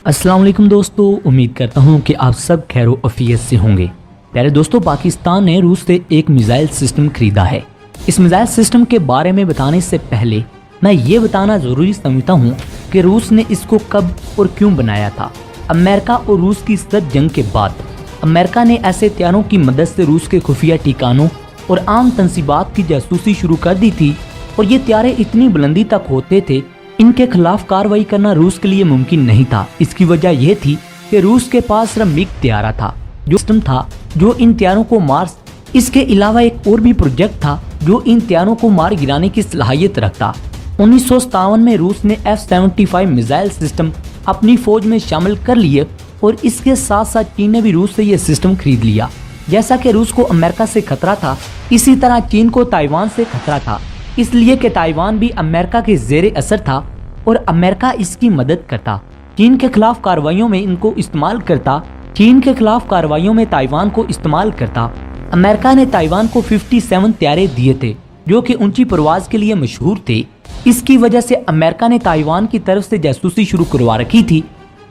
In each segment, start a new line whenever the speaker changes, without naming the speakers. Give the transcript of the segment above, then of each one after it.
अस्सलाम वालेकुम दोस्तों, उम्मीद करता हूँ कि आप सब खैर अफियत से होंगे। प्यारे दोस्तों, पाकिस्तान ने रूस से एक मिसाइल सिस्टम खरीदा है। इस मिसाइल सिस्टम के बारे में बताने से पहले मैं ये बताना ज़रूरी समझता हूँ कि रूस ने इसको कब और क्यों बनाया था। अमेरिका और रूस की सर्द जंग के बाद अमेरिका ने ऐसे हथियारों की मदद से रूस के खुफिया ठिकानों और आम तंसीबात की जासूसी शुरू कर दी थी, और ये हथियारे इतनी बुलंदी तक होते थे इनके खिलाफ कार्रवाई करना रूस के लिए मुमकिन नहीं था। इसकी वजह यह थी कि रूस के पास सिर्फ मिग हथियारा था जो सिस्टम था जो इन हथियारों को मार। इसके अलावा एक और भी प्रोजेक्ट था जो इन हथियारों को मार गिराने की सलाहियत रखता। 1957 में रूस ने F-75 मिसाइल सिस्टम अपनी फौज में शामिल कर लिए, और इसके साथ साथ चीन ने भी रूस से ये सिस्टम खरीद लिया। जैसा कि रूस को अमेरिका से खतरा था, इसी तरह चीन को ताइवान से खतरा था, इसलिए कि ताइवान भी अमेरिका के जेरे असर था और अमेरिका इसकी मदद करता। चीन के खिलाफ कार्रवाइयों में इनको इस्तेमाल करता, चीन के खिलाफ कार्रवाइयों में ताइवान को इस्तेमाल करता। अमेरिका ने ताइवान को 57 हथियारे दिए थे जो कि ऊंची परवाज के लिए मशहूर थे। इसकी वजह से अमेरिका ने ताइवान की तरफ से जासूसी शुरू करवा रखी थी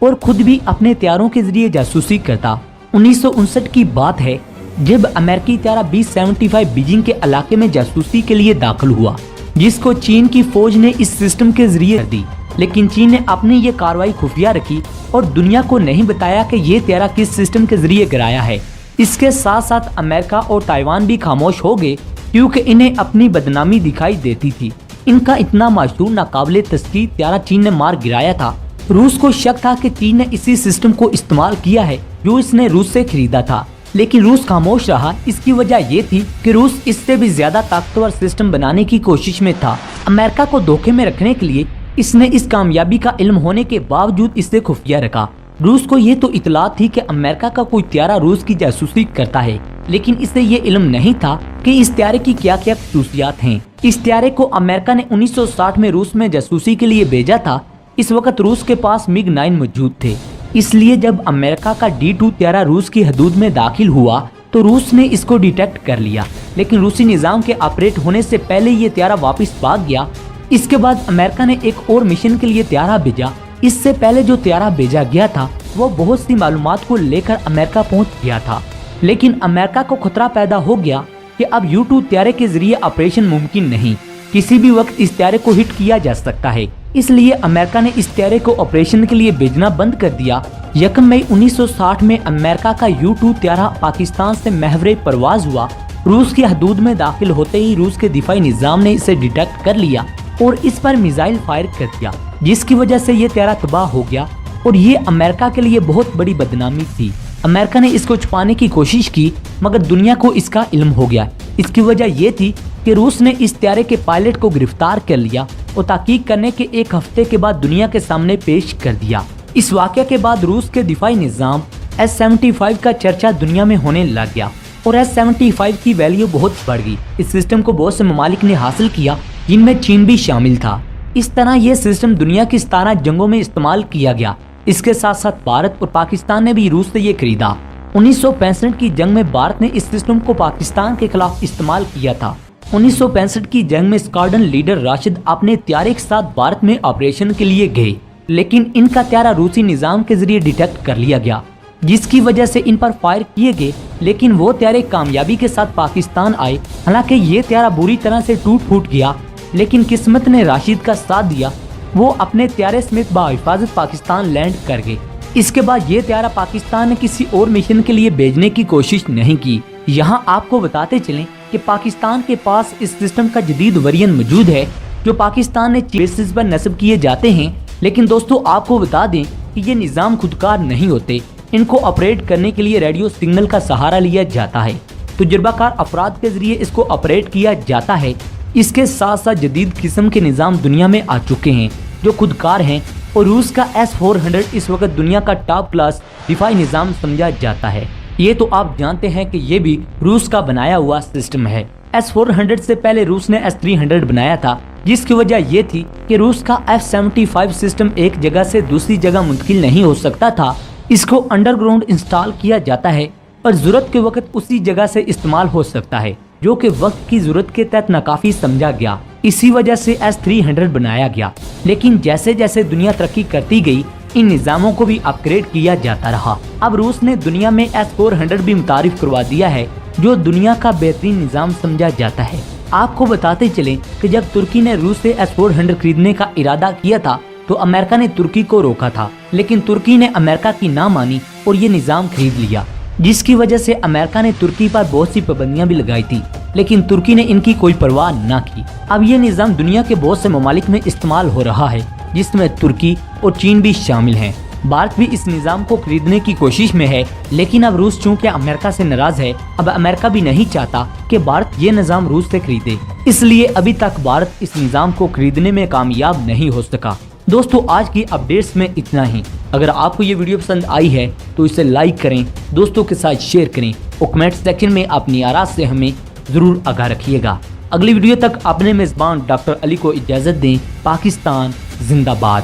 और खुद भी अपने हथियारों के जरिए जासूसी करता। 1959 की बात है जब अमेरिकी हथियारा B-75 बीजिंग के इलाके में जासूसी के लिए दाखिल हुआ, जिसको चीन की फौज ने इस सिस्टम के जरिए कर दी। लेकिन चीन ने अपनी ये कार्रवाई खुफिया रखी और दुनिया को नहीं बताया कि ये हथियारा किस सिस्टम के जरिए गिराया है। इसके साथ साथ अमेरिका और ताइवान भी खामोश हो गए क्योंकि इन्हें अपनी बदनामी दिखाई देती थी। इनका इतना मशहूर नाकाबिले तस्कीर हथियारा चीन ने मार गिराया था। रूस को शक था कि चीन ने इसी सिस्टम को इस्तेमाल किया है जो इसने रूस से खरीदा था, लेकिन रूस खामोश रहा। इसकी वजह ये थी कि रूस इससे भी ज्यादा ताकतवर सिस्टम बनाने की कोशिश में था। अमेरिका को धोखे में रखने के लिए इसने इस कामयाबी का इल्म होने के बावजूद इससे खुफिया रखा। रूस को ये तो इतला थी कि अमेरिका का कोई हथियारा रूस की जासूसी करता है, लेकिन इसे ये इल्म नहीं था कि इस हथियारे की क्या क्या खसूसियात हैं। इस हथियारे को अमेरिका ने 1960 में रूस में जासूसी के लिए भेजा था। इस वक्त रूस के पास MiG-9 मौजूद थे, इसलिए जब अमेरिका का D-2 हथियारा रूस की हदूद में दाखिल हुआ तो रूस ने इसको डिटेक्ट कर लिया, लेकिन रूसी निजाम के ऑपरेट होने से पहले ये हथियारा वापस भाग गया। इसके बाद अमेरिका ने एक और मिशन के लिए हथियारा भेजा। इससे पहले जो हथियारा भेजा गया था वो बहुत सी मालूमात को लेकर अमेरिका पहुंच गया था, लेकिन अमेरिका को खतरा पैदा हो गया कि अब U-2 हथियारे के जरिए ऑपरेशन मुमकिन नहीं, किसी भी वक्त इस हथियारे को हिट किया जा सकता है। इसलिए अमेरिका ने इस हथियारे को ऑपरेशन के लिए भेजना बंद कर दिया। 1 मई 1960 में अमेरिका का U-2 हथियारा पाकिस्तान से महवरे परवाज हुआ। रूस की हदूद में दाखिल होते ही रूस के दिफाई निजाम ने इसे डिटेक्ट कर लिया और इस पर मिसाइल फायर कर दिया, जिसकी वजह से ये हथियारा तबाह हो गया, और ये अमेरिका के लिए बहुत बड़ी बदनामी थी। अमेरिका ने इसको छुपाने की कोशिश की, मगर दुनिया को इसका इल्म हो गया। इसकी वजह ये थी कि रूस ने इस हथियारे के पायलट को गिरफ्तार कर लिया और तहकीक करने के एक हफ्ते के बाद दुनिया के सामने पेश कर दिया। इस वाक़े के बाद रूस के दिफाई निज़ाम S-75 का चर्चा दुनिया में होने लग गया और S-75 की वैल्यू बहुत बढ़ गई। इस सिस्टम को बहुत से ममालिक ने हासिल किया, जिनमें चीन भी शामिल था। इस तरह यह सिस्टम दुनिया की 17 जंगों में इस्तेमाल किया गया। इसके साथ साथ भारत और पाकिस्तान ने भी रूस से ये खरीदा। 1965 की जंग में भारत ने इस सिस्टम को पाकिस्तान के खिलाफ इस्तेमाल किया था। 1965 की जंग में स्क्वाड्रन लीडर राशिद अपने हथियारे के साथ भारत में ऑपरेशन के लिए गए, लेकिन इनका हथियारा रूसी निजाम के जरिए डिटेक्ट कर लिया गया, जिसकी वजह से इन पर फायर किए गए, लेकिन वो हथियारे कामयाबी के साथ पाकिस्तान आए। हालांकि ये हथियारा बुरी तरह से टूट फूट गया, लेकिन किस्मत ने राशिद का साथ दिया। वो अपने हथियारे समेत बाहिफाजत पाकिस्तान लैंड कर गए। इसके बाद ये हथियारा पाकिस्तान ने किसी और मिशन के लिए भेजने की कोशिश नहीं की। यहाँ आपको बताते चलें कि पाकिस्तान के पास इस सिस्टम का जदीद वेरिएंट मौजूद है जो पाकिस्तान ने बेसिस पर नस्ब किए जाते हैं। लेकिन दोस्तों, आपको बता दें कि ये निज़ाम खुदकार नहीं होते। इनको ऑपरेट करने के लिए रेडियो सिग्नल का सहारा लिया जाता है, तजुर्बाकार अफराद के जरिए इसको ऑपरेट किया जाता है। इसके साथ साथ जदीद किस्म के निज़ाम दुनिया में आ चुके हैं जो खुदकार हैं, और रूस का S-400 इस वक्त दुनिया का टॉप क्लास दिफाई निज़ाम समझा जाता है। ये तो आप जानते हैं कि ये भी रूस का बनाया हुआ सिस्टम है। S-400 से पहले रूस ने S-300 बनाया था, जिसकी वजह ये थी कि रूस का F-75 सिस्टम एक जगह से दूसरी जगह मुंतकिल नहीं हो सकता था। इसको अंडरग्राउंड इंस्टॉल किया जाता है और जरूरत के वक्त उसी जगह से इस्तेमाल हो सकता है, जो कि वक्त की जरूरत के तहत नाकाफी समझा गया। इसी वजह से S-300 बनाया गया। लेकिन जैसे जैसे दुनिया तरक्की करती गई, इन निज़ामों को भी अपग्रेड किया जाता रहा। अब रूस ने दुनिया में S-400 भी मुतारिफ करवा दिया है, जो दुनिया का बेहतरीन निज़ाम समझा जाता है। आपको बताते चले कि जब तुर्की ने रूस से S-400 खरीदने का इरादा किया था तो अमेरिका ने तुर्की को रोका था, लेकिन तुर्की ने अमेरिका की ना मानी और ये निज़ाम खरीद लिया, जिसकी वजह से अमेरिका ने तुर्की पर बहुत सी पाबंदियां भी लगाई थी, लेकिन तुर्की ने इनकी कोई परवाह न की। अब ये निज़ाम दुनिया के बहुत से ममालिक में इस्तेमाल हो रहा है, जिसमें तुर्की और चीन भी शामिल हैं। भारत भी इस निज़ाम को खरीदने की कोशिश में है, लेकिन अब रूस चूँकि अमेरिका से नाराज है, अब अमेरिका भी नहीं चाहता कि भारत ये निज़ाम रूस से खरीदे, इसलिए अभी तक भारत इस निज़ाम को खरीदने में कामयाब नहीं हो सका। दोस्तों, आज की अपडेट्स में इतना ही। अगर आपको ये वीडियो पसंद आई है तो इसे लाइक करें, दोस्तों के साथ शेयर करें और कमेंट सेक्शन में अपनी आराज़ से हमें ज़रूर आगाह रखिएगा। अगली वीडियो तक अपने मेज़बान डॉक्टर अली को इजाज़त दें। पाकिस्तान जिंदाबाद।